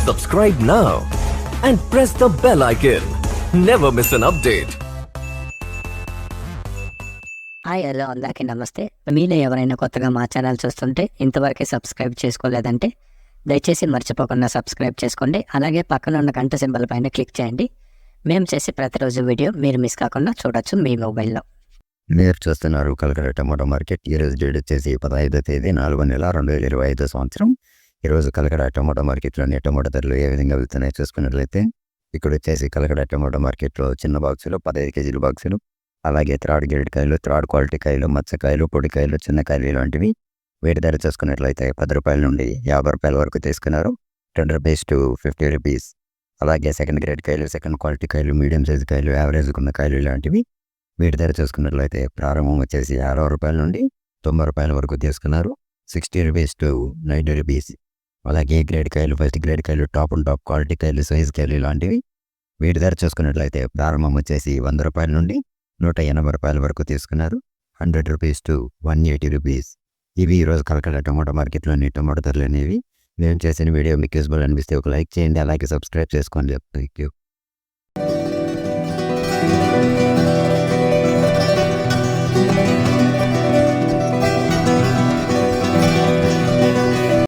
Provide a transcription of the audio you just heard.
Subscribe now and press the bell icon. Never miss an update. Hi hello అందరికీ నమస్తే. మీలో ఎవరైనా కొత్తగా మా ఛానల్ చూస్తుంటే ఇంతవరకు సబ్స్క్రైబ్ చేసుకోలేదంటే దయచేసి మర్చిపోకుండా సబ్స్క్రైబ్ చేసుకోండి. అలాగే పక్కన ఉన్న గంట సింబల్ పైన క్లిక్ చేయండి. మేము చేసే ప్రతిరోజు వీడియో మీరు మిస్ కాకుండా చూడొచ్చు మీ మొబైల్లో. మీరు చూస్తున్నారు కలకడ టమాటో మార్కెట్. ఈరోజు డేట్ వచ్చేసి 15వ తేదీ 4వ నెల 2025 సంవత్సరం. ఈరోజు కలకడ టమాటో మార్కెట్లోని టమాటో ధరలు ఏ విధంగా వెళ్తున్నాయో చూసుకున్నట్లయితే ఇక్కడ వచ్చేసి కలకడ టమాటో మార్కెట్లో చిన్న బాక్సులు 15 కేజీల బాక్సులు, అలాగే థర్డ్ గ్రేడ్ కాయలు, థర్డ్ క్వాలిటీ కాయలు, మచ్చకాయలు, పొడికాయలు, చిన్నకాయలు ఇలాంటివి వీటి ధర చూసుకున్నట్లయితే 10 రూపాయల నుండి 50 రూపాయల వరకు తీసుకున్నారు. 10 రూపీస్ టు 50 రూపీస్. అలాగే సెకండ్ గ్రేడ్ కాయలు, సెకండ్ క్వాలిటీ కాయలు, మీడియం సైజు కాయలు, యావరేజ్ ఉన్న కాయలు ఇలాంటివి వీటి ధర చూసుకున్నట్లయితే ప్రారంభం వచ్చేసి 60 రూపాయల నుండి 90 రూపాయల వరకు తీసుకున్నారు. 60 రూపీస్ టు 90 రూపీస్. అలాగే గ్రేడ్ కాయలు, ఫస్ట్ గ్రేడ్ కాయలు, టాప్ అండ్ టాప్ క్వాలిటీ కాయలు, సైజు కాయలు ఇలాంటివి వీటి ధర చూసుకున్నట్లయితే ప్రారంభం వచ్చేసి 100 రూపాయల నుండి 180 రూపాయల వరకు తీసుకున్నారు. 100 రూపీస్ టు 180 రూపీస్. ఇవి ఈరోజు కలకడ టమాటో మార్కెట్లోని టమాటో ధరలు అనేవి. మేము చేసిన వీడియో మీకు యూస్ఫుల్ అనిపిస్తే ఒక లైక్ చేయండి, అలాగే సబ్స్క్రైబ్ చేసుకోండి. Thank you.